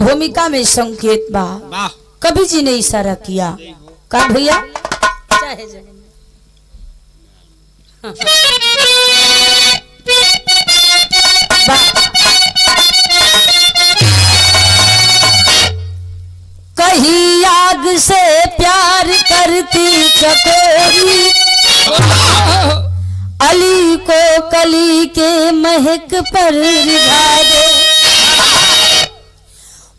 भूमिका में संकेत बा। कवि जी ने इशारा किया का भैया चाहे कहीं आग से प्यार करती चकोरी, अली को कली के महक पर रिझा दे,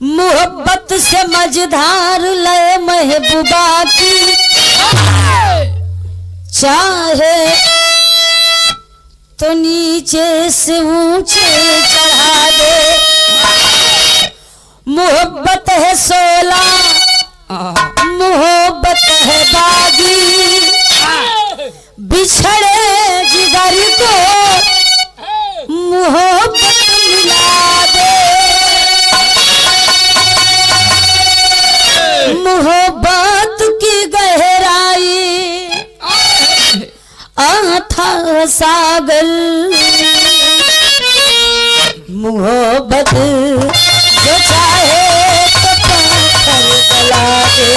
मोहब्बत से मझधार ले महबूबा की, चाहे तो नीचे से ऊंचे चढ़ा दे, मोहब्बत है सोला मोहब्बत है बागी, बिछड़े जिगर को मोहब्बत मिला दे, मोहब्बत की गहराई अथाह सागर, मोहब्बत जो चाहे तो पत्थर गला दे।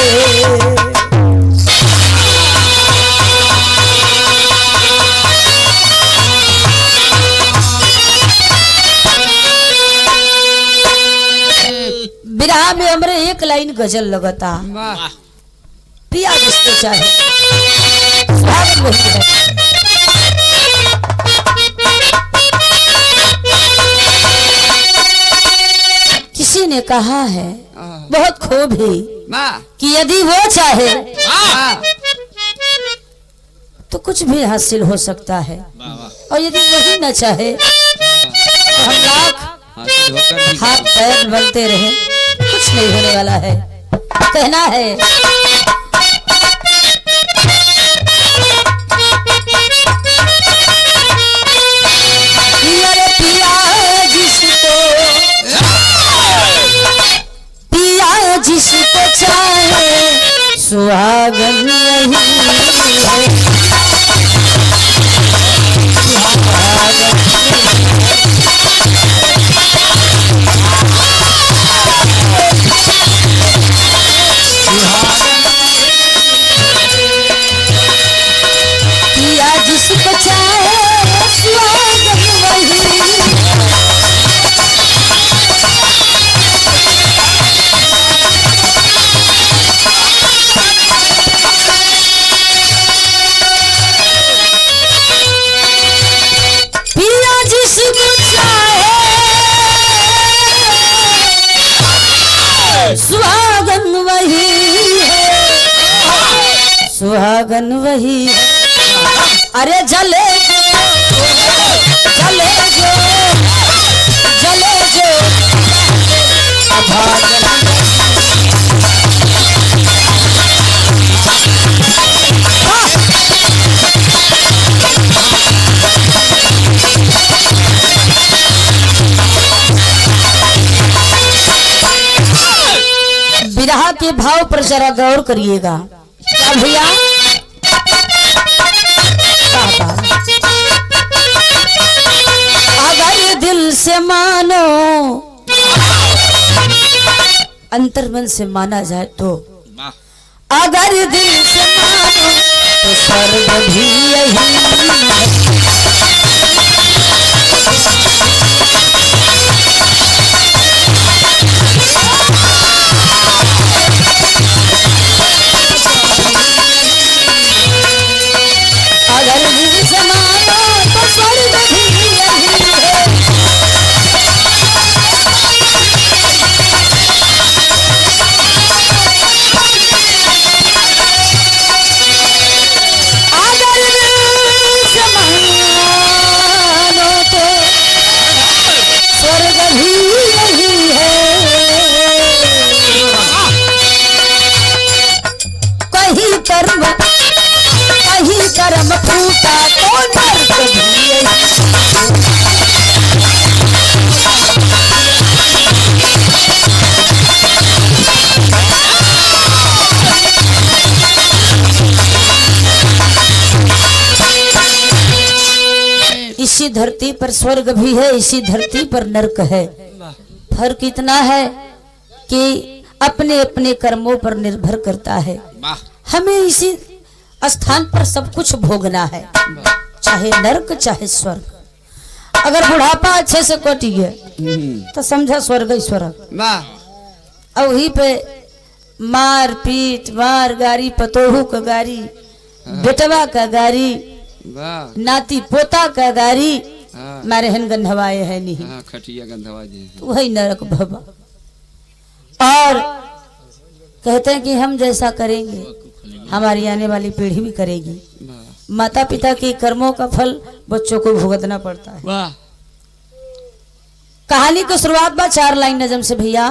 विरह में हमरे एक लाइन गजल लगता, पिया जिसको चाहे स्वागत वही है। किसी ने कहा है बहुत खूब ही कि यदि वो चाहे तो कुछ भी हासिल हो सकता है, और यदि वही न चाहे तो हम लाख हाथ पैर बनते रहे कुछ नहीं होने वाला है। कहना है जिसको चाहे सुहागन यही है, पिया जिसको चाहे सुहागन वही, सुहागन वही है, सुहागन वही है। अरे जले जो जले जो जले जो विरह के भाव पर जरा गौर करिएगा। क्या भैया अगर दिल से मानो, अंतर्मन से माना जाए तो, अगर दिल से मानो तो स्वर्ग भी यही है। अगर दिल से मानो तो स्वर्ग भी यही है। अगर दिल से मानो तो स्वर्ग भी यही है। कहीं कर्म फूटा तो नर्क भी यही। इसी धरती पर स्वर्ग भी है, इसी धरती पर नर्क है। फर्क इतना है कि अपने अपने कर्मों पर निर्भर करता है। हमें इसी स्थान पर सब कुछ भोगना है, चाहे नरक चाहे स्वर्ग। अगर बुढ़ापा अच्छे से कट गया तो समझा स्वर्ग ही स्वर्ग। और वहीं पे मार पीट मार गारी, पतोहू का गारी, बेटवा का गारी, नाती पोता का गारी, मारे हन गंधवाए है नहीं, खटिया गंधवा जी तो वही नरक भवा। और कहते हैं कि हम जैसा करेंगे हमारी आने वाली पीढ़ी भी करेगी। माता पिता के कर्मों का फल बच्चों को भुगतना पड़ता है। वाह। कहानी की शुरुआत बा 4 लाइन नजम से भैया।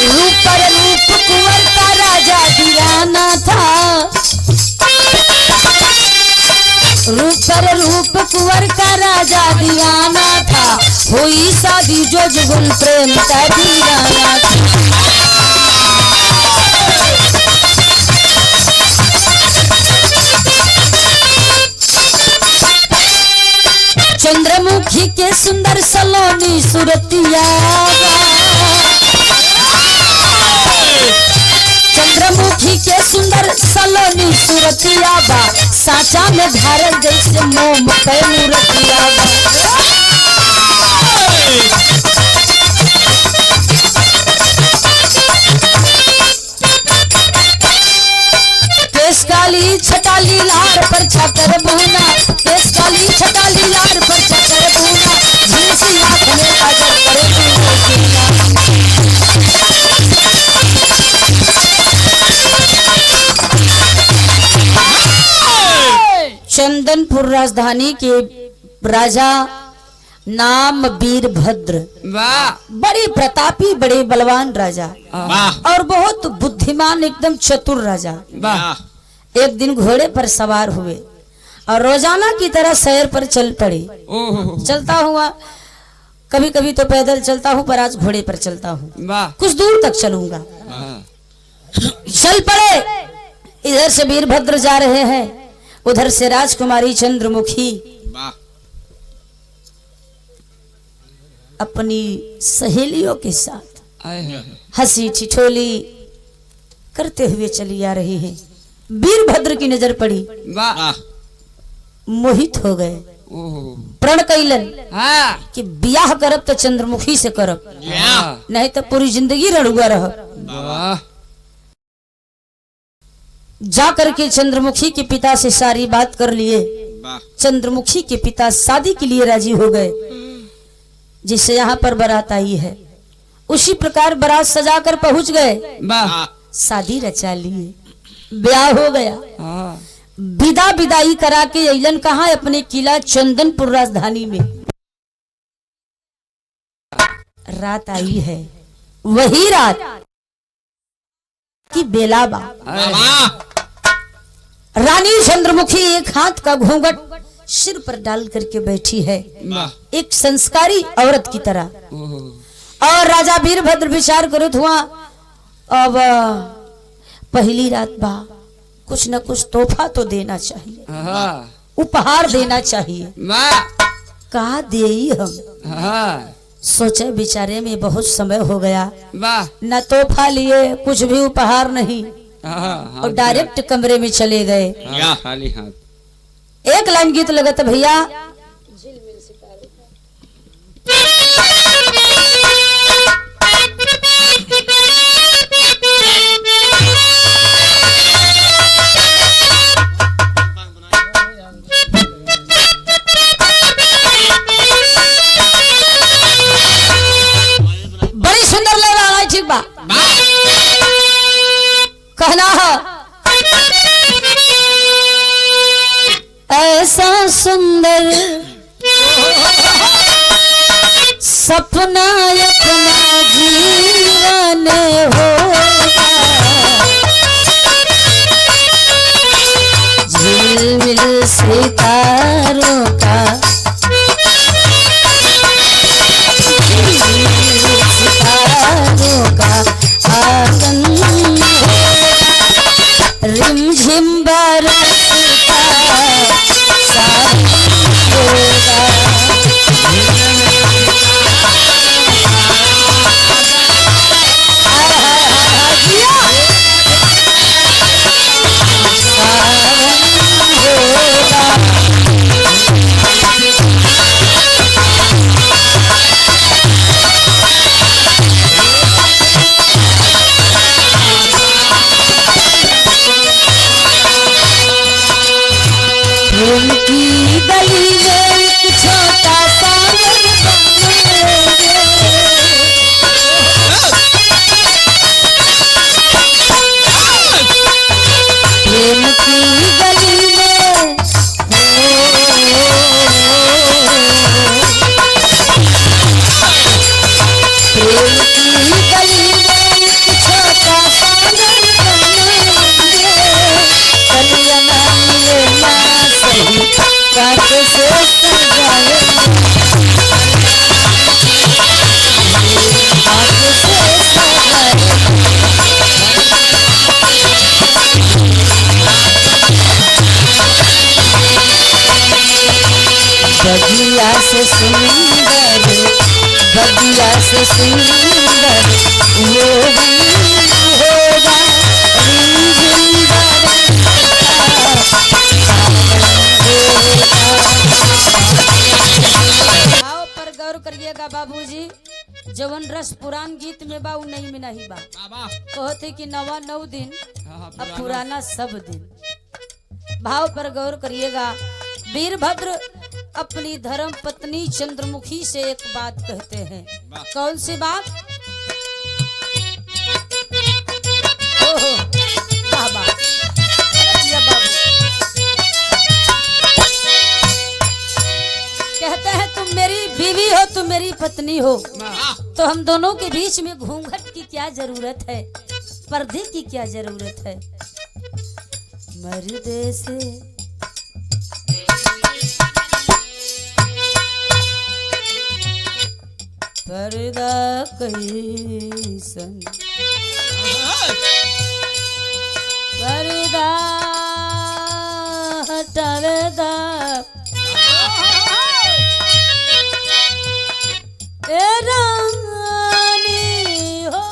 रूप पर रूप कुंवर का राजा दीवाना था, रूप पर रूप कुंवर का राजा दीवाना था, हुई शादी जो जुगुल प्रेम का दीवाना था। चंद्रमुखी के सुंदर सलोनी सुरतिया, चंद्रमुखी के सुंदर सलोनी सुरतिया बा, साचा में भारत जैसे मोम के मूर्तिया बा। केस काली छटाली लार पर छाकर बहना, केस काली छटाली लार पर छाकर बहना, झुलसी आँख में काजल करे दूल्हा। चंदनपुर राजधानी के राजा नाम वीरभद्र, बड़े प्रतापी बड़े बलवान राजा और बहुत बुद्धिमान एकदम चतुर राजा। एक दिन घोड़े पर सवार हुए और रोजाना की तरह शहर पर चल पड़े। चलता हुआ, कभी कभी तो पैदल चलता हूँ पर आज घोड़े पर चलता हूँ, कुछ दूर तक चलूंगा। चल पड़े। इधर से वीरभद्र जा रहे हैं, उधर से राजकुमारी चंद्रमुखी अपनी सहेलियों के साथ हंसी ठिठोली करते हुए चली आ रही है। वीरभद्र की नजर पड़ी, मोहित हो गए, प्रण कैलन कि ब्याह करब तो चंद्रमुखी से करब, नहीं तो पूरी जिंदगी रणुआ रह। जा करके चंद्रमुखी के पिता से सारी बात कर लिए। चंद्रमुखी के पिता शादी के लिए राजी हो गए। जिससे यहाँ पर बारात आई है उसी प्रकार बारात सजा कर पहुंच गए, शादी रचा लिए, ब्याह हो गया। विदा विदाई करा के अइलन कहाँ? अपने किला चंदनपुर राजधानी में। रात आई है, वही रात की बेलाबा। रानी चंद्रमुखी एक हाथ का घूंघट सिर पर डाल करके बैठी है, एक संस्कारी औरत की तरह। और राजा वीरभद्र विचार करत हुआ, अब पहली रात बा, कुछ न कुछ तोहफा तो देना चाहिए, उपहार देना चाहिए। कहा देई हम? सोचे बेचारे में बहुत समय हो गया, न तोहफा लिए कुछ भी उपहार नहीं, और डायरेक्ट कमरे में चले गए। खाली हाथ। एक लाइन गीत लगता भैया। बड़ी सुंदर लग रहा है, ठीक बा कहना है। ऐसा सुंदर सपना अपना जीवन होगा, झिलमिल सितारों का, सितारों का आंगन, रिमझिम से सुंदर बगिया से सुंदर वो होगा भाव पर गौर करिएगा बाबूजी। जवन रस पुरान गीत में बा उ नहीं में नहीं बा। कहते कि नवा 9 दिन अब पुराना सब दिन। भाव पर गौर करिएगा। वीरभद्र अपनी धर्म पत्नी चंद्रमुखी से एक बात कहते हैं। कौन सी बात? ओहो बाबा बाबू कहते हैं तुम मेरी बीवी हो, तुम मेरी पत्नी हो, तो हम दोनों के बीच में घूंघट की क्या जरूरत है, पर्दे की क्या जरूरत है। मर्दे से पर्दा कैसन पर्दा हटावेदा ए रानी हो।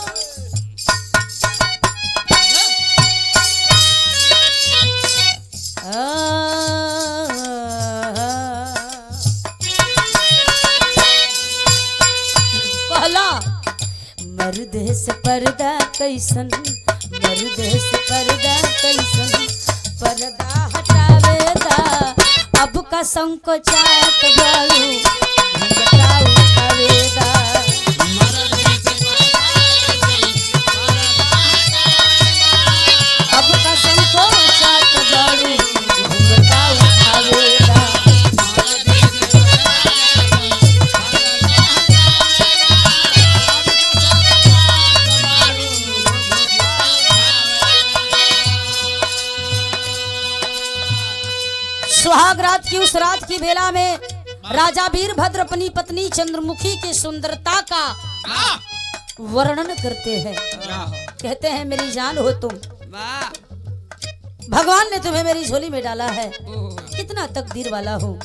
कहला मर्दे से पर्दा कैसन, मर्दे से पर्दा कैसन, पर्दा हटावेदा अब का संकोचात बारू घुंघटा उठावेदा। अब का संकोचात बारू घुंघटा उठावेदा। सुहाग रात की उस रात की बेला में राजा वीरभद्र अपनी पत्नी चंद्रमुखी की सुंदरता का वर्णन करते हैं। कहते हैं मेरी जान हो तुम, भगवान ने तुम्हें मेरी झोली में डाला है, कितना तकदीर वाला हो।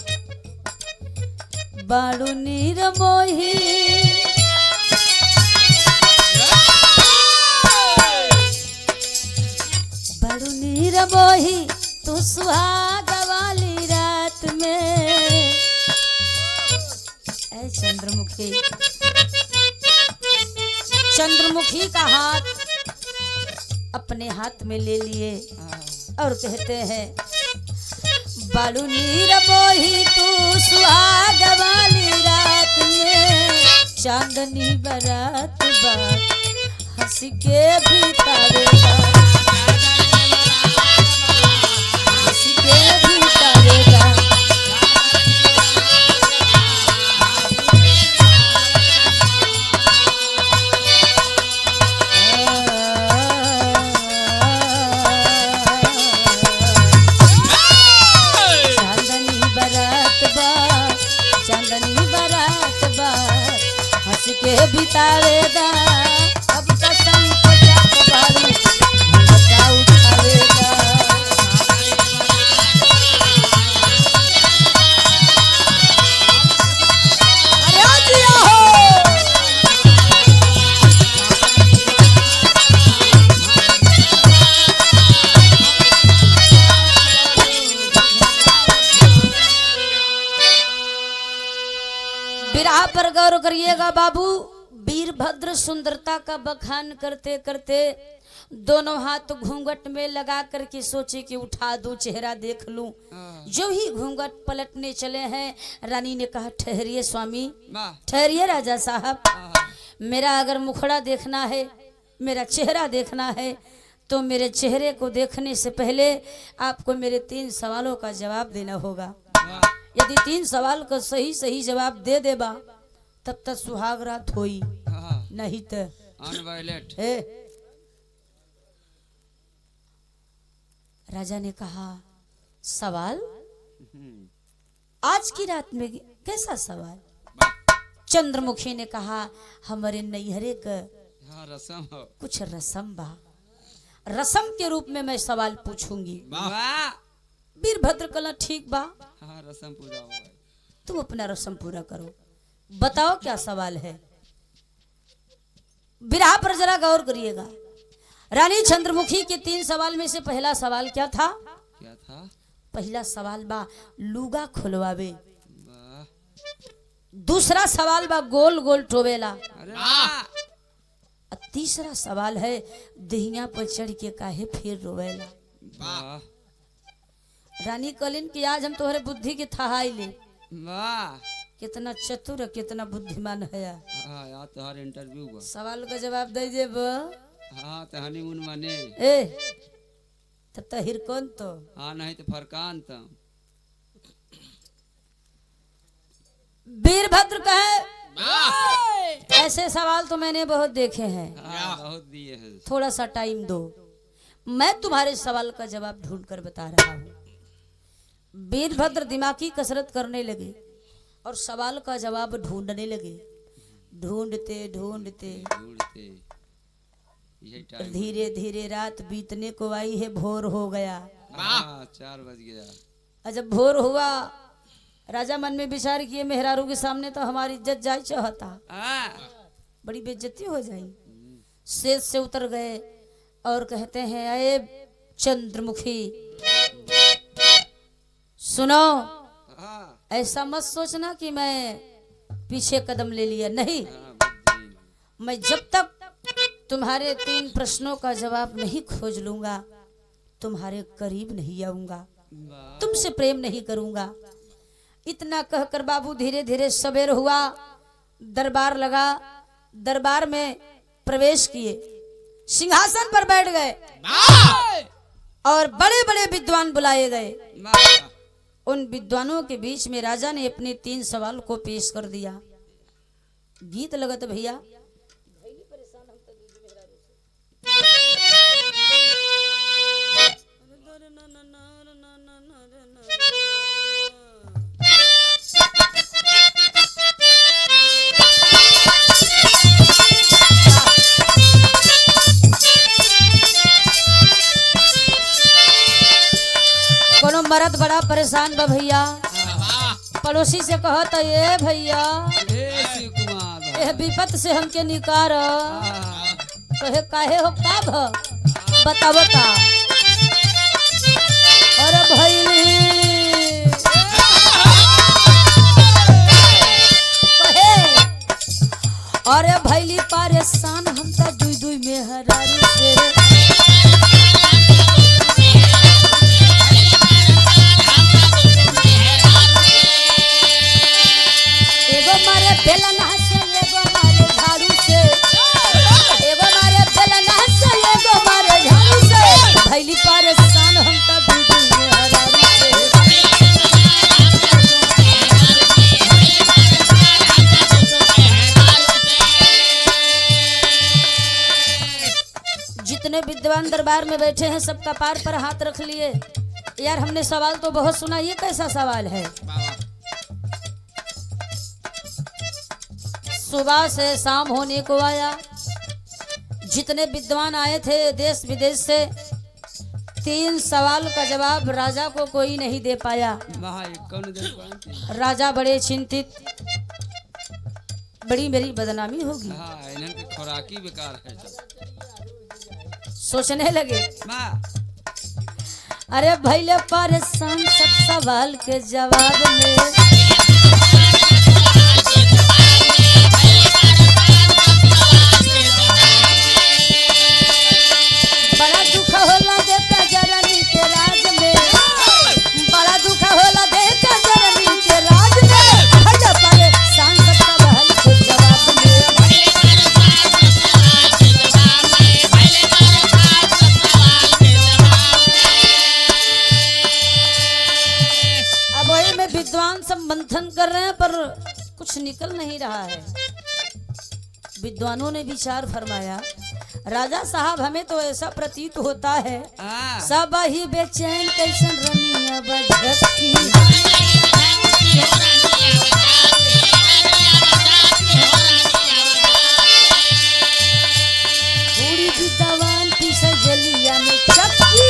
बाड़ू नीर मोही बाड़ू नीर मोही तू सुहाग वाली रात में। ऐ चंद्रमुखी, चंद्रमुखी का हाथ अपने हाथ में ले लिए और कहते हैं बालू नीर मोही तू सुहाग वाली रात में, चांदनी बरात बा हंस के बितावेगा, हंस के बितावेगा। बितावेगा अब कसम खोजा बारू घुंघटा उठावेगा। अरे जिया हो विरह पर गौर करिएगा बाबू। वीरभद्र सुंदरता का बखान करते करते दोनों हाथ घूंघट में लगा करके सोचे कि उठा दूं, चेहरा देख लूं। जो ही घूंघट पलटने चले हैं, रानी ने कहा ठहरिए स्वामी, ठहरिए राजा साहब, मेरा अगर मुखड़ा देखना है, मेरा चेहरा देखना है, तो मेरे चेहरे को देखने से पहले आपको मेरे 3 सवालों का जवाब देना होगा। यदि 3 सवाल का सही सही जवाब दे देबा तब तक सुहाग रात होई, नहीं तो अनवायलेट। राजा ने कहा सवाल आज की रात में कैसा सवाल? चंद्रमुखी ने कहा हमारे नैहरे का रसम हो, कुछ रसम बा, रसम के रूप में मैं सवाल पूछूंगी। वीरभद्र कला ठीक बा, रसम पूजा हो। तुम अपना रस्म पूरा करो। बताओ क्या सवाल है। बिरहा पर जरा गौर करिएगा। रानी चंद्रमुखी के 3 सवाल में से पहला सवाल क्या था? क्या था? पहला सवाल बा लुगा खुलवावे। वाह, दूसरा सवाल बा गोल गोल टोवेला। अरे वाह, और तीसरा सवाल है दहिया पर चढ़ के काहे फिर रोवेला। वाह, रानी कलिन की आज हम तोहरे बुद्धि के थहाई ले। वाह, कितना चतुर और कितना बुद्धिमान है। हाँ यार तुम्हारे इंटरव्यू बा। सवाल का जवाब दे जेब। हाँ तो हनीमून माने। ए तब हिरकौन तो हाँ नहीं तो फरकान तो। वीरभद्र कहे ऐसे सवाल तो मैंने बहुत देखे हैं। हाँ बहुत दिए हैं। थोड़ा सा टाइम दो, मैं तुम्हारे सवाल का जवाब ढूंढ कर बता रहा हूँ। वीरभद्र दिमागी कसरत करने लगे और सवाल का जवाब ढूंढने लगे। ढूंढते ढूंढते ढूंढते यही टाइम। धीरे धीरे रात बीतने को आई है, भोर हो गया। हाँ 4 बज गया। और जब भोर हुआ राजा मन में विचार किए मेहरारू के सामने तो हमारी इज्जत जाई चाहता, बड़ी बेइज्जती हो जाई। सेज से उतर गए और कहते हैं अये चंद्रमुखी सुनो, हाँ ऐसा मत सोचना कि मैं पीछे कदम ले लिया, नहीं। मैं जब तक तुम्हारे 3 प्रश्नों का जवाब नहीं खोज लूंगा तुम्हारे करीब नहीं आऊंगा, तुमसे प्रेम नहीं करूंगा। इतना कहकर बाबू धीरे धीरे सवेर हुआ, दरबार लगा, दरबार में प्रवेश किए, सिंहासन पर बैठ गए और बड़े बड़े विद्वान बुलाए गए। उन विद्वानों के बीच में राजा ने अपने 3 सवाल को पेश कर दिया। गीत लगत भैया। कोनो मर्द बड़ा परेशान बा भैया, पड़ोसी से कहता ये भैया यह विपत से हमके निकार। कहे काहे हो का भ बता बता। अरे भैली कहे अरे भैली परेशान हम तो दुई दुई मेहरारू से। बेलना से एगो मारे झाड़ू से, एगो मारे बेलना से एगो मारे झाड़ू से। भैली परेशान हम तो दूधू में हरारू से। जितने विद्वान दरबार में बैठे हैं सब कपार पर हाथ रख लिए। यार हमने सवाल तो बहुत सुना, ये कैसा सवाल है? सुबह से शाम होने को आया, जितने विद्वान आए थे देश विदेश से, 3 सवाल का जवाब राजा को कोई नहीं दे पाया। राजा बड़े चिंतित, बड़ी मेरी बदनामी होगी। खुराकी बेकार है। सोचने लगे अरे भैले परेशान सब सवाल के जवाब में। बड़ा दुख होला देखा जननी के राज में, बड़ा दुख होला देखा जननी के राज में। भैया परेशान सब सवाल के जवाब में। अब वही में विद्वान सब मंथन कर रहे हैं पर कुछ निकल नहीं रहा है। विद्वानों ने विचार फरमाया राजा साहब हमें तो ऐसा प्रतीत होता है सब ही बेचैन कैसन रनिया बजती। पूरी विद्वान की सजलिया में चक्की।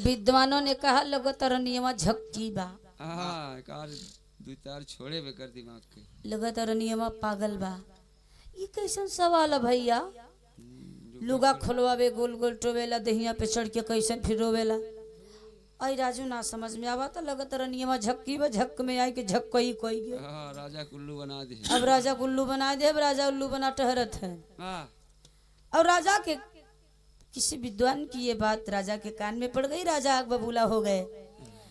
विद्वानों ने कहा लगो तरनियमा झक्की बा, हाँ कार दो चार छोड़े बेकर दिमाग के। लगा तरनियमा पागल बा। ये कैसन सवाल है भैया? लुगा खोलवावे गोल गोल टोवेला दहिया पे चढ़ के कैसन फिर रोवेला। आई राजू ना समझ में आवा तो लगा तरनियमा झक्की बा, झक में आई के झक कोई कोई गए। हाँ राजा कुल्लू बना दे। अब राजा कुल्लू बना दे, अब राजा उल्लू बना टहरत है। हाँ और राजा के किसी विद्वान की ये बात राजा के कान में पड़ गई। राजा आग बबूला हो गए।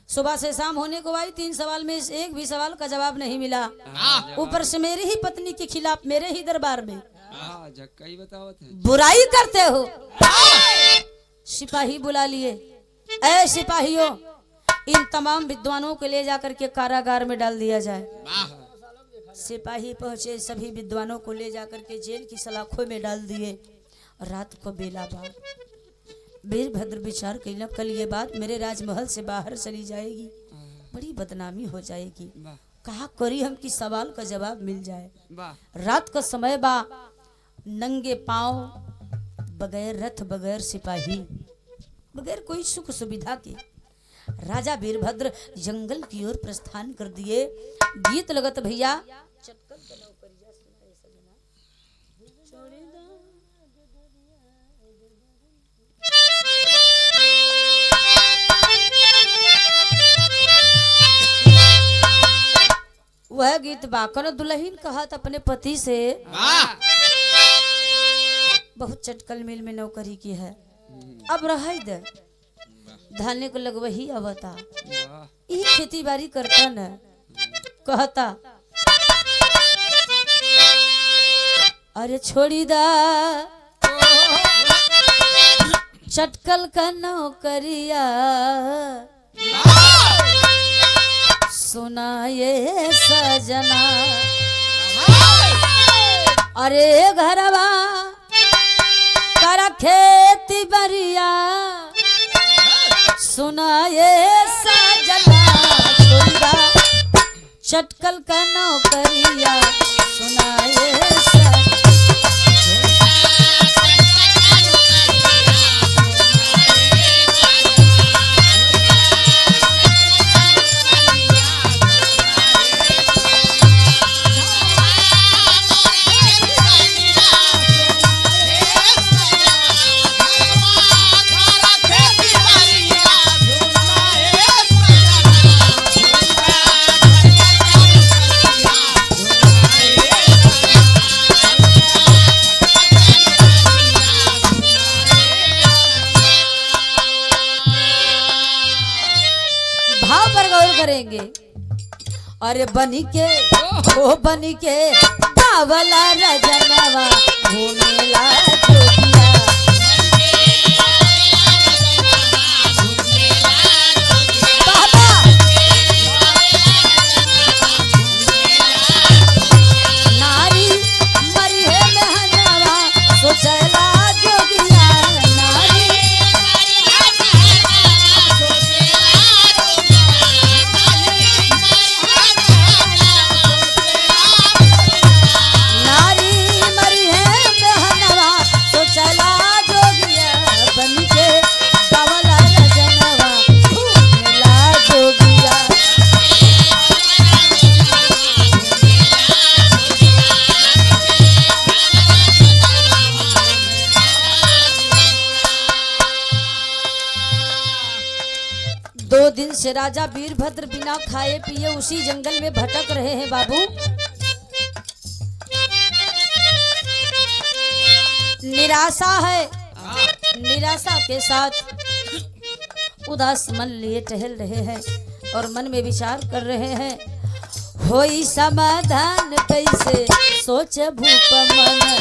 सुबह से शाम होने को आई, 3 सवाल में से एक भी सवाल का जवाब नहीं मिला। ऊपर से मेरी ही पत्नी के खिलाफ मेरे ही दरबार में हाँ झक्का ही बतावत है। बुराई करते हो। सिपाही बुला लिए। ऐ सिपाहियों, इन तमाम विद्वानों को ले जाकर के कारागार में डाल दिया जाए। सिपाही पहुंचे, सभी विद्वानों को ले जाकर के जेल की सलाखों में डाल दिए। रात को बेला बाद वीरभद्र विचार कैला, कल ये बात मेरे राजमहल से बाहर चली जाएगी, बड़ी बदनामी हो जाएगी। कहा करी हम कि सवाल का जवाब मिल जाए। रात का समय बा, नंगे पांव, बगैर रथ, बगैर सिपाही, बगैर कोई सुख सुविधा के राजा वीरभद्र जंगल की ओर प्रस्थान कर दिए। गीत लगत भैया, वह गीत बाकर दुल्हन कहा था अपने पति से, बहुत चटकल मिल में नौकरी की है, अब रह दे, धाने को लगवही अवता, यही खेती बाड़ी करता न। कहता अरे छोड़ी दा चटकल का नौकरिया, सुना ये सजना, अरे घरवा कर खेती बरिया, सुना ये सजना, छोड़ा चटकल का नौकरिया, सुना ये करेंगे। अरे बनी के ओ बनी के बावला रजनवा घूमेला जोगिया, बाबा नारी मरी है मेहनवा सोचला जोगिया, दिन से राजा वीरभद्र बिना खाए पिए उसी जंगल में भटक रहे हैं बाबू। निराशा है, निराशा के साथ उदास मन लिए टहल रहे हैं और मन में विचार कर रहे हैं, होई समाधान कैसे सोच भूप मनवा,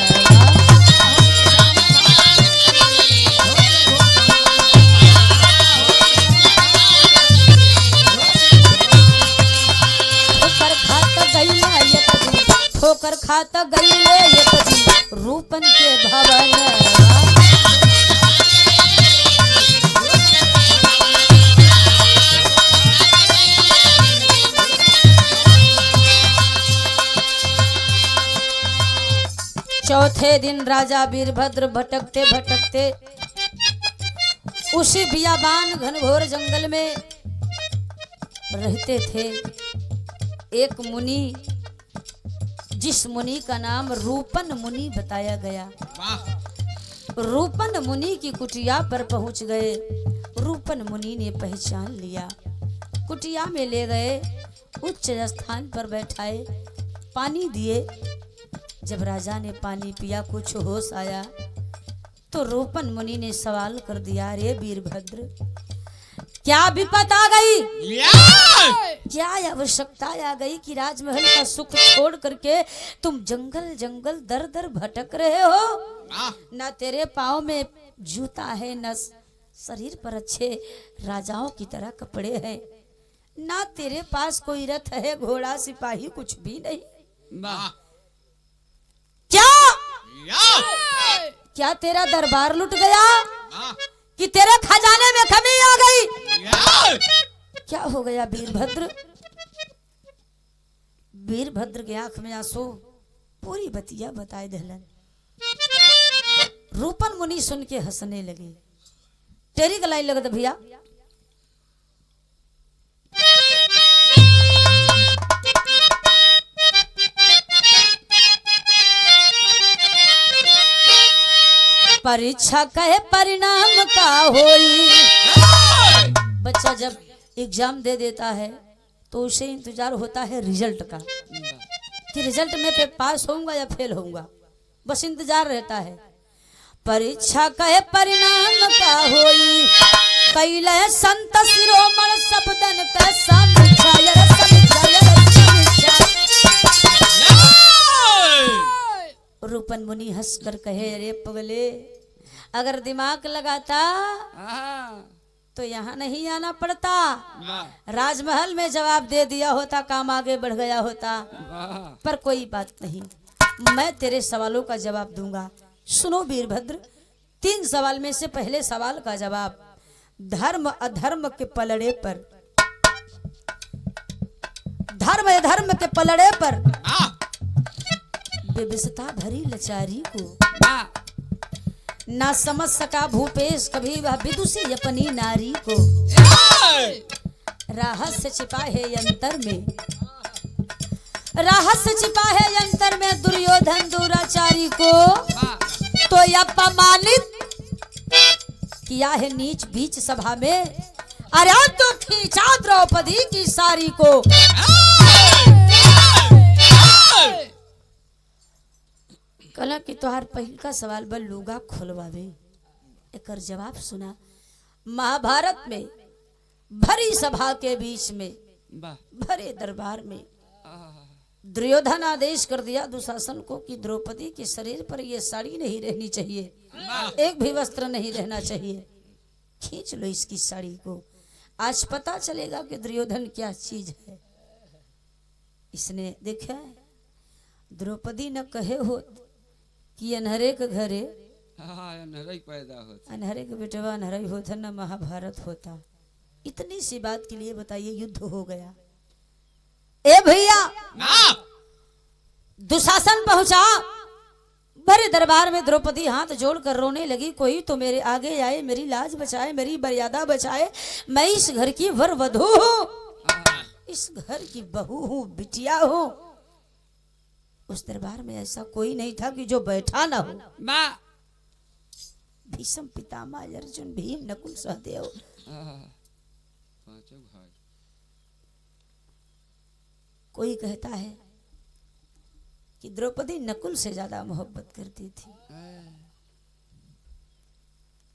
ठोकर खाता गईले एक दिन रूपन के भवन, चौथे दिन राजा वीरभद्र भटकते भटकते उसी बियाबान घनघोर जंगल में रहते थे एक मुनि, जिस मुनि का नाम रूपन मुनि बताया गया। रूपन मुनि की कुटिया पर पहुंच गए। रूपन मुनि ने पहचान लिया, कुटिया में ले गए, उच्च स्थान पर बैठाए, पानी दिए। जब राजा ने पानी पिया, कुछ होश आया तो रूपन मुनि ने सवाल कर दिया, रे वीरभद्र, क्या विपत आ गई? क्या आवश्यकता आ गई कि राजमहल का सुख छोड़ करके तुम जंगल जंगल दर दर भटक रहे हो? ना तेरे पाँव में जूता है, न शरीर पर अच्छे राजाओं की तरह कपड़े हैं, ना तेरे पास कोई रथ है, घोड़ा सिपाही कुछ भी नहीं। क्या तेरा दरबार लुट गया कि तेरे खजाने में कमी आ गई? क्या हो गया वीरभद्र? वीरभद्र के आंख में आंसू, पूरी बतिया बताए दहलन। रूपन मुनि सुन के हंसने लगे। तेरी गलाई लगत भैया, परीक्षा कहे परिणाम का होई। बच्चा जब एग्जाम दे देता है तो उसे इंतजार होता है रिजल्ट का, कि रिजल्ट में पे पास होऊंगा या फेल होऊंगा, बस इंतजार रहता है। परीक्षा कहे परिणाम का होई, कैले संत शिरोमण शब्दन का समीक्षा। रूपन मुनि हंसकर कहे, अरे पगले, अगर दिमाग लगाता तो यहाँ नहीं आना पड़ता, राजमहल में जवाब दे दिया होता, काम आगे बढ़ गया होता। पर कोई बात नहीं, मैं तेरे सवालों का जवाब दूंगा। सुनो वीरभद्र, 3 सवाल में से पहले सवाल का जवाब, धर्म अधर्म के पलड़े पर, धर्म अधर्म के पलड़े पर विवशता भरी लचारी को ना समझ सका भूपेश कभी वह विदुषी अपनी नारी को। रहस्य छिपा है अंतर में, रहस्य छिपा है अंतर में दुर्योधन दुराचारी को। तो अपमानित किया है नीच बीच सभा में, अरे तो खींचा द्रौपदी की सारी को। कला कि तोहार पहिल का सवाल बल लूगा खोलवावे, एकर जवाब सुना। महाभारत में भरी सभा के बीच में, भरे दरबार में दुर्योधन आदेश कर दिया दुशासन को कि द्रौपदी के शरीर पर ये साड़ी नहीं रहनी चाहिए, एक भी वस्त्र नहीं रहना चाहिए, खींच लो इसकी साड़ी को। आज पता चलेगा कि दुर्योधन क्या चीज है। इसने देखा द्रौपदी न कहे हो कि अनहरे के घरे पैदा होता, अनहरे के बेटवा अनहरे होता, न महाभारत होता। इतनी सी बात के लिए बताइए युद्ध हो गया। ए भैया, दुशासन पहुंचा भरे दरबार में, द्रौपदी हाथ जोड़कर रोने लगी, कोई तो मेरे आगे आए, मेरी लाज बचाए, मेरी मर्यादा बचाए। मैं इस घर की वर वधू हूँ, इस घर की बहू हूँ, बिटिया हूँ। उस दरबार में ऐसा कोई नहीं था कि जो बैठा ना हो। भीष्म पितामह अर्जुन भीम नकुल सहदेव, पांचों भाई। कोई कहता है कि द्रौपदी नकुल से ज्यादा मोहब्बत करती थी,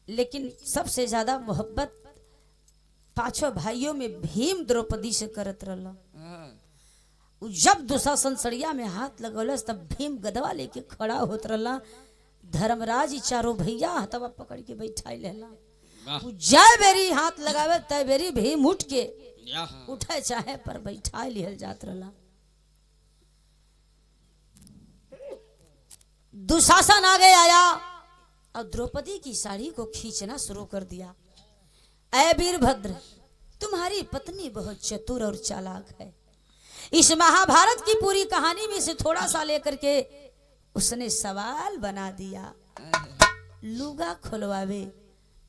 लेकिन सबसे ज्यादा मोहब्बत 5 भाइयों में भीम द्रौपदी से करत रहला। जब दुशासन सड़िया में हाथ लगौलस तब भीम गदवा लेके खड़ा होत रहला। धर्मराज चारों भैया हथवा पकड़ के बैठाई लेला। जय बेरी हाथ लगावे तय बेरी भीम उठ के उठे चाहे पर बैठा लिहल जात रहला। दुशासन आगे आया और द्रौपदी की साड़ी को खींचना शुरू कर दिया। ऐ वीरभद्र, तुम्हारी पत्नी बहुत चतुर और चालाक है। इस महाभारत की पूरी कहानी में से थोड़ा सा लेकर के उसने सवाल बना दिया। लुगा खुलवावे,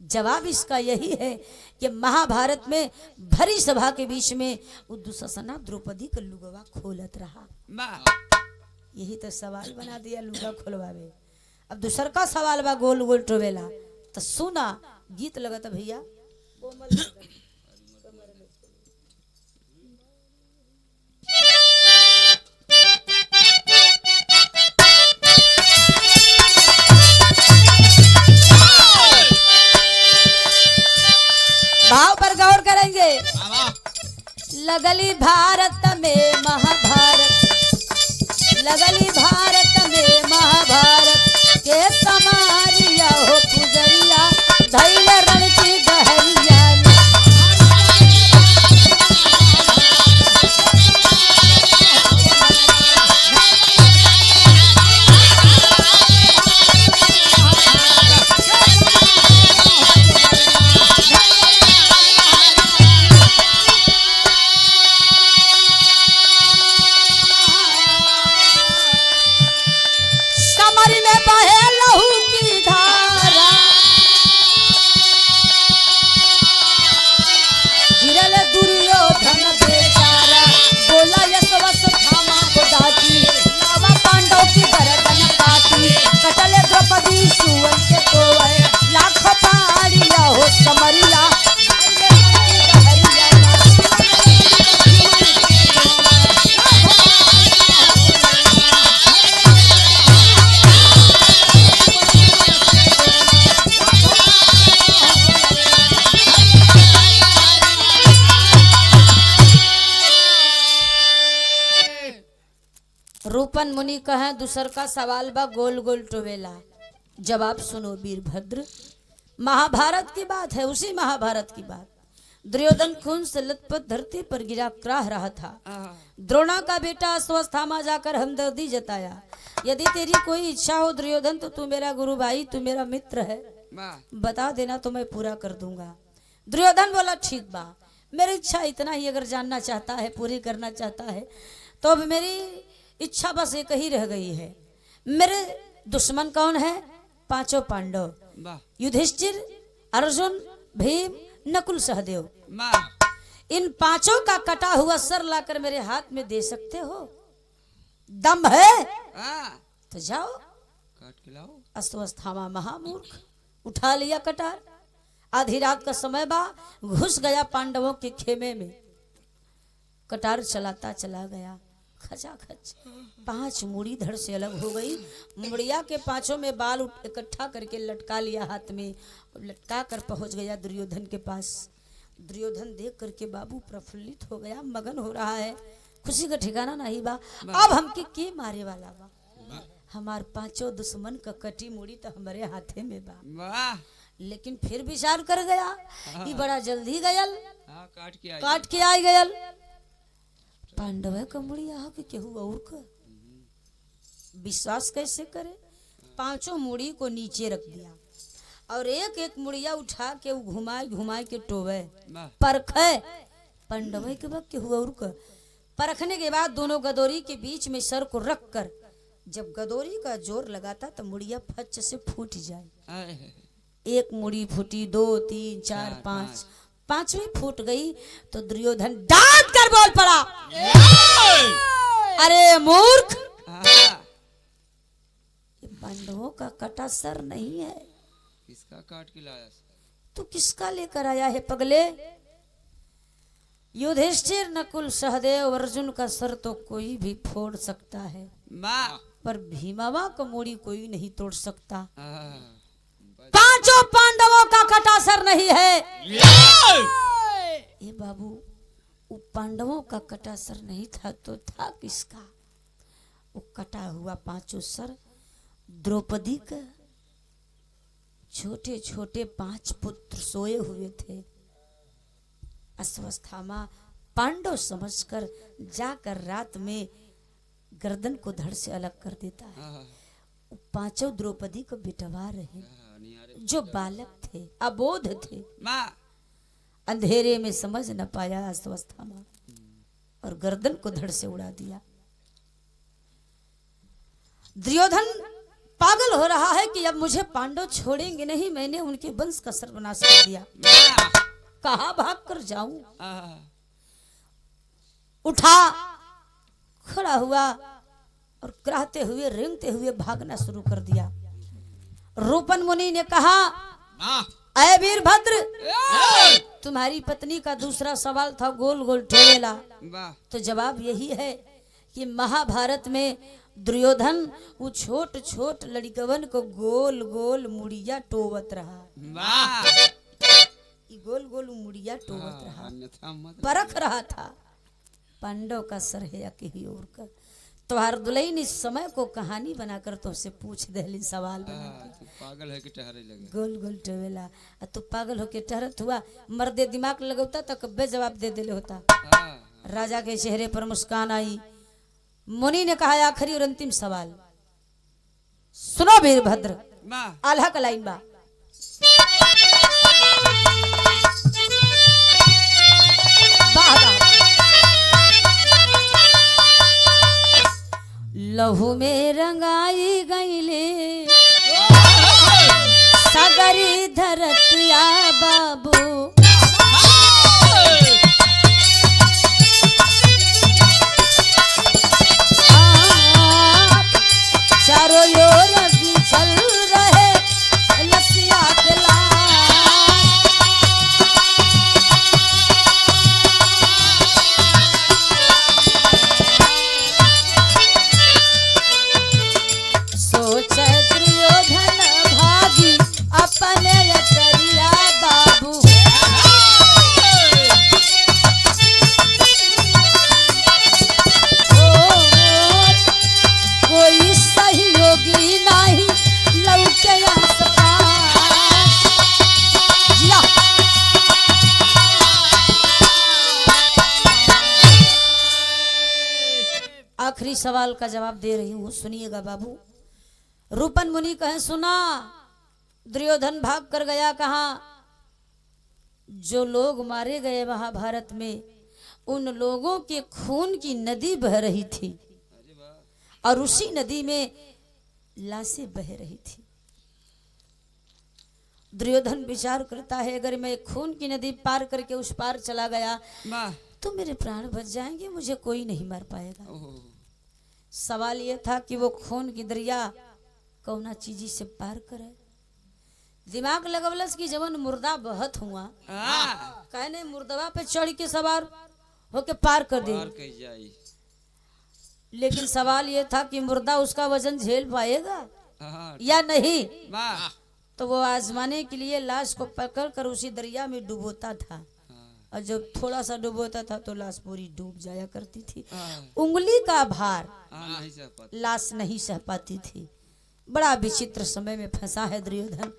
जवाब इसका यही है कि महाभारत में भरी सभा के बीच में वो दुशासना द्रौपदी का लुगवा खोलत रहा। वाह यही तो सवाल बना दिया लुगा खोलवावे। अब दूसर का सवाल बा गोल गोल टोवेला तो सुना गीत लगत भैया। भाव पर गौर करेंगे। लगली भारत में महाभारत, लगली भारत में महाभारत के समारिया हो पुजरिया धैल रण की गहरिया। रूपन मुनि कहे दूसर का सवाल बा गोल गोल टोवेला। जवाब सुनो वीरभद्र। महाभारत की बात है, उसी महाभारत की बात। दुर्योधन खून से लथपथ धरती पर गिरा क्राह रहा था। द्रोणा का बेटा अश्वत्थामा जाकर हमदर्दी जताया, यदि तेरी कोई इच्छा हो दुर्योधन तो तू मेरा गुरु भाई, तू मेरा मित्र है, बता देना तो मैं पूरा कर दूंगा। दुर्योधन बोला ठीक बा, मेरी इच्छा इतना ही अगर जानना चाहता है, पूरी करना चाहता है तो अब मेरी इच्छा बस एक ही रह गई है। मेरे दुश्मन कौन है? पांचों पांडव, युधिष्ठिर, अर्जुन, भीम, नकुल, सहदेव। इन पांचों का कटा हुआ सर लाकर मेरे हाथ में दे सकते हो? दम है तो जाओ काट के लाओ। अश्वत्थामा महामूर्ख उठा लिया कटार। आधी रात का समय बा, घुस गया पांडवों के खेमे में, कटार चलाता चला गया। खचाखच 5 मूड़ी धड़ से अलग हो गई। मुड़िया के पांचों में बाल इकट्ठा करके लटका लिया हाथ में, लटका कर पहुंच गया दुर्योधन के पास। दुर्योधन देख करके बाबू प्रफुल्लित हो गया, मगन हो रहा है, खुशी का ठिकाना नहीं बा। अब हमके के मारे वाला बा? हमार पांचों दुश्मन का कटी मुड़ी तो हमारे हाथे में बा। लेकिन फिर विचार कर गया कि बड़ा जल्दी गयल, काट के आई गयल। पांडव का मुड़िया हो कि केहू और का विश्वास कैसे करे? पांचों मुड़ी को नीचे रख दिया और एक एक मुड़िया उठा के घुमाए घुमाए के टोवे परखे। पांडव के बाद केहू और का परखने के बाद दोनों गदोरी के बीच में सर को रख कर जब गदोरी का जोर लगाता तो मुड़िया फच से फूट जाए। एक मुड़ी फूटी, 2, 3, 4, 5, 5वीं फूट गई तो दुर्योधन डांट कर बोल पड़ा, अरे मूर्ख, ये पांडवों का कटा सर नहीं है, किसका काट के लाया? तू किसका लेकर आया है पगले? युधिष्ठिर, नकुल, सहदेव, अर्जुन का सर तो कोई भी फोड़ सकता है, पर भीमावा का मूड़ी कोई नहीं तोड़ सकता। पांचों पांडवों का कटा सर नहीं है। ये बाबू, वो पांडवों का कटा सर नहीं था तो था किसका? वो कटा हुआ पांचों सर द्रौपदी का। छोटे छोटे 5 पुत्र सोए हुए थे। अश्वत्थामा पांडव समझकर जाकर रात में गर्दन को धड़ से अलग कर देता है। पांचों द्रौपदी को बिटवा रहे, जो बालक थे, अबोध थे, अंधेरे में समझ न पाया अश्वत्थामा और गर्दन को धड़ से उड़ा दिया। दुर्योधन पागल हो रहा है कि अब मुझे पांडव छोड़ेंगे नहीं, मैंने उनके वंश का सर्वनाश कर दिया, कहाँ भाग कर जाऊं। उठा, खड़ा हुआ और कराहते हुए रेंगते हुए भागना शुरू कर दिया। रूपन मुनि ने कहा, अय वीरभद्र, तुम्हारी पत्नी का दूसरा सवाल था गोल गोल ठेवेला, तो जवाब यही है कि महाभारत में दुर्योधन वो छोट छोट लड़कवन को गोल गोल मुड़िया टोवत रहा, गोल गोल मुड़िया टोवत रहा, परख रहा था पांडव का सर है या कहीं और का। तुम्हार दुल्हन इस समय को कहानी बनाकर तुमसे पूछ दे सवाल बना तू पागल है कि टहरे लगे गोल गोल टवेला, तू पागल होके टहरत हुआ, मर्दे दिमाग लगौता तो कब्बे जवाब दे देले होता। राजा के चेहरे पर मुस्कान आई। मुनि ने कहा, आखिरी और अंतिम सवाल सुनो वीरभद्र, आल्हा का लाइन बा। लहू में रंगाई गईले सगरी धरतिया बाबू, चारों ओर चल रहे लसिया के सोच दुर्योधन भागी अपने रचरिया बाबू, कोई सहयोगी नहीं लौटे आखिरी सवाल का जवाब दे रही हूँ, सुनिएगा बाबू। रूपन मुनि कहे, सुना दुर्योधन भाग कर गया कहाँ? जो लोग मारे गए महाभारत में उन लोगों के खून की नदी बह रही थी और उसी नदी में लाशें बह रही थी। दुर्योधन विचार करता है, अगर मैं खून की नदी पार करके उस पार चला गया तो मेरे प्राण बच जाएंगे, मुझे कोई नहीं मार पाएगा। सवाल यह था कि वो खून की दरिया कौना चीजी से पार करे। दिमाग लगवलस की जवन मुर्दा बहत हुआ, कहने मुर्दवा पे चढ़ के सवार होके पार कर दे। लेकिन सवाल ये था कि मुर्दा उसका वजन झेल पाएगा या नहीं। तो वो आजमाने के लिए लाश को पकड़ कर उसी दरिया में डुबोता था, और जब थोड़ा सा डुबोता था तो लाश पूरी डूब जाया करती थी। उंगली का भार लाश नहीं सह पाती थी। बड़ा विचित्र समय में फंसा है दुर्योधन।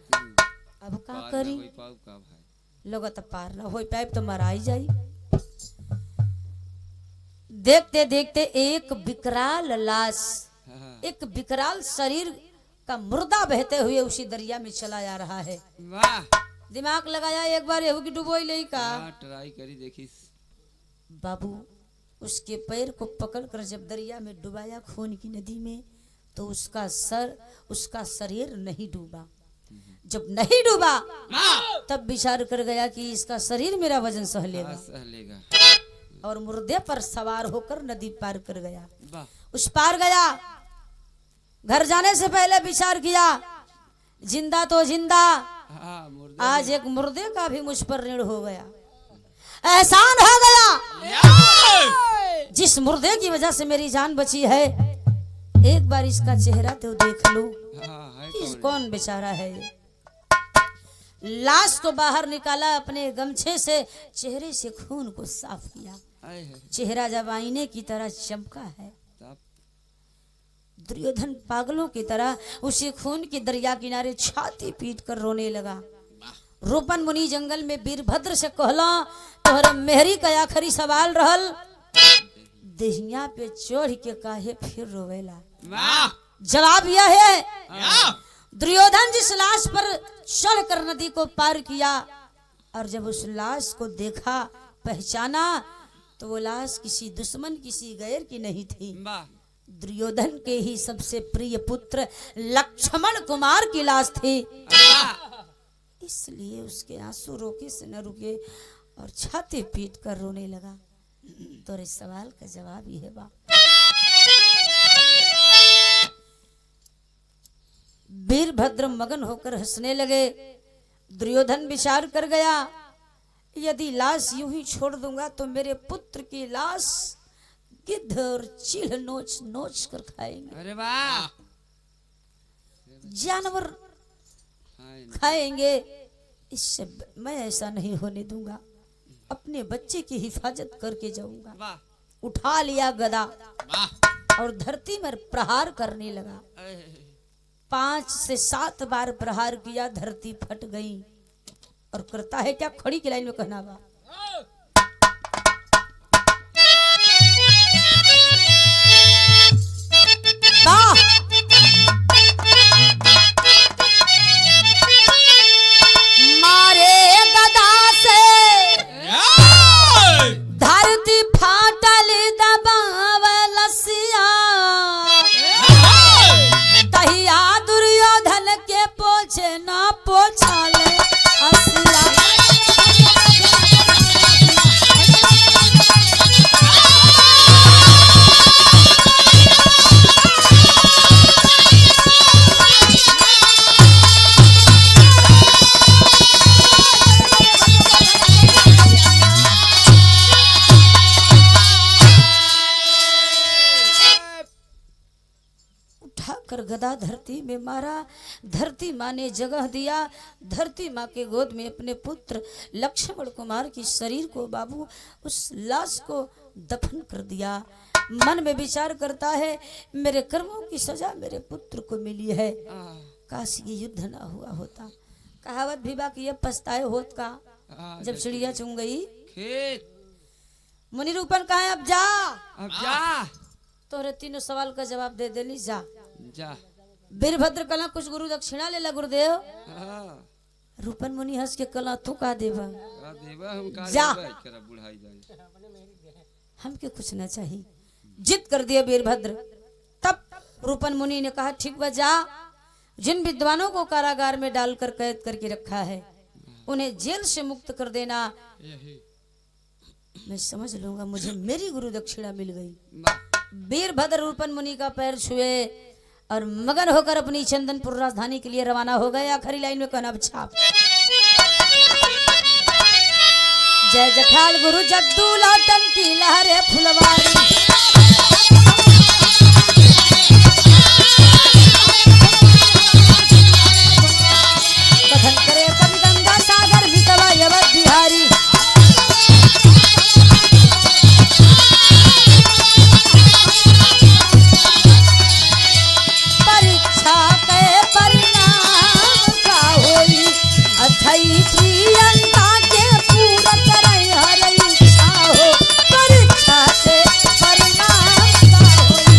अब क्या करी? लोग तो पार ना हो पाए तो मराई जाई। देखते देखते एक विकराल लाश, एक विकराल शरीर का मुर्दा बहते हुए उसी दरिया में चला जा रहा है। दिमाग लगाया, एक बार एहू की डुबोई ले का ट्राई करी देखी। बाबू उसके पैर को पकड़कर जब दरिया में डुबाया खून की नदी में, तो उसका सर, उसका शरीर नहीं डूबा। जब नहीं डूबा तब विचार कर गया कि इसका शरीर मेरा वजन सह लेगा, और मुर्दे पर सवार होकर नदी पार कर गया। उस पार गया, घर जाने से पहले विचार किया, जिंदा तो जिंदा, आज एक मुर्दे का भी मुझ पर ऋण हो गया, एहसान हो गया। जिस मुर्दे की वजह से मेरी जान बची है, एक बार इसका चेहरा तो देख लो, कौन बेचारा है ये। लाश को बाहर निकाला, अपने गमछे से चेहरे से खून को साफ किया। चेहरा जब आईने की तरह चमका है, दुर्योधन पागलों की तरह उसी खून की दरिया किनारे छाती पीट कर रोने लगा। रूपन मुनि जंगल में वीरभद्र से कहला, तोहरा मेहरी का आखिरी सवाल रहल, देहिया पे चढ़ के काहे फिर रोवेला? जवाब यह है, दुर्योधन जिस लाश पर चढ़कर नदी को पार किया और जब उस लाश को देखा, पहचाना, तो वो लाश किसी दुश्मन, किसी गैर की नहीं थी। दुर्योधन के ही सबसे प्रिय पुत्र लक्ष्मण कुमार की लाश थी, इसलिए उसके आंसू रोके से न रुके और छाती पीट कर रोने लगा। तो इस सवाल का जवाब ही है बा। वीरभद्र मगन होकर हंसने लगे। दुर्योधन विचार कर गया, यदि लाश यूं ही छोड़ दूंगा तो मेरे पुत्र की लाश गिद्ध और चील नोच नोच कर खाएंगे। अरे वाह, जानवर खाएंगे। इससे मैं ऐसा नहीं होने दूंगा, अपने बच्चे की हिफाजत करके जाऊंगा। उठा लिया गदा और धरती में प्रहार करने लगा। 5 से 7 बार प्रहार किया, धरती फट गई। और करता है क्या, खड़ी की लाइन में कहना बा। मारे गदा से धरती फाटल दबावलसिया, तहिया दुर्योधन के पोछे ना पोछाले असिया। कर गदा धरती में मारा। धरती माँ ने जगह दिया। धरती माँ के गोद में अपने पुत्र लक्ष्मण कुमार की शरीर को बाबू उस लाश को दफन कर दिया। मन में विचार करता है, मेरे कर्मों की सजा मेरे पुत्र को मिली है, काश ये युद्ध ना हुआ होता। कहावत भी बाकी अब पछताए होत का, जब चिड़िया चुन गई खेत। मुनि रूपन कहा है, अब जा, अब जा, तोरे तीनों सवाल का जवाब दे देली, जा जा। वीरभद्र कला कुछ गुरु दक्षिणा ले ला गुरुदेव। रूपन मुनि हंस के कला तू का देवा, जा, हमके कुछ ना चाहिए। जिद कर दिया वीरभद्र। तब रूपन मुनि ने कहा, ठीक बा, जा, जिन विद्वानों को कारागार में डालकर कैद करके रखा है उन्हें जेल से मुक्त कर देना, मैं समझ लूंगा मुझे मेरी गुरु दक्षिणा मिल गई। वीरभद्र रूपन मुनि का पैर छुए और मगन होकर अपनी चंदनपुर राजधानी के लिए रवाना हो गए। आखिरी लाइन में कहना, छाप जय जखाल गुरु जद्दू लौटन की लहरे फुलवारी, कथन करे कवि गंगा सागर बीतवा यवत बिहारी। परीक्षा के परिणाम का होई, अथई प्रियंका के पूरा करे हर इच्छा हो। परीक्षा के परिणाम का होई,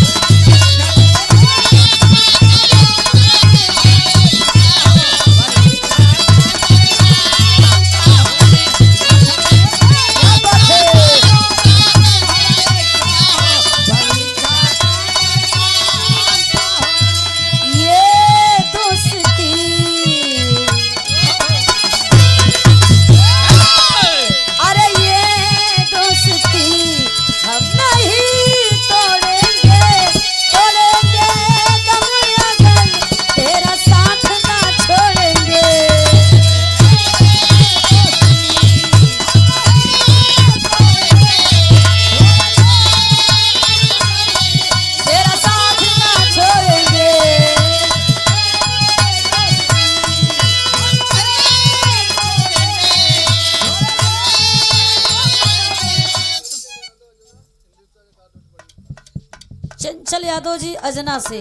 चंचल यादव जी अजना से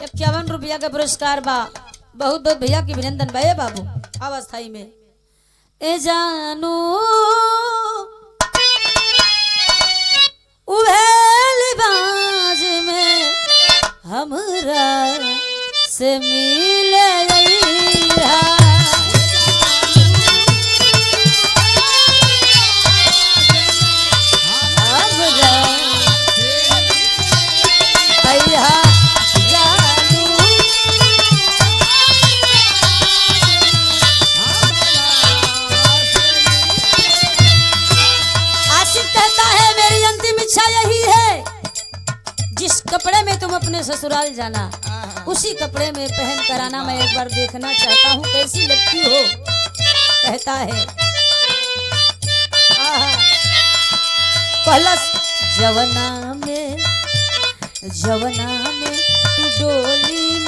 51 रुपया का पुरस्कार बा। बहुत बहुत भैया की अभिनंदन बा बाबू। अवस्थाई में ए जानू उभेल बाज में हमरा से मिले तुम अपने ससुराल जाना, उसी कपड़े में पहन कर आना, मैं एक बार देखना चाहता हूँ कैसी लगती हो। कहता है पहला जवना में तू डोली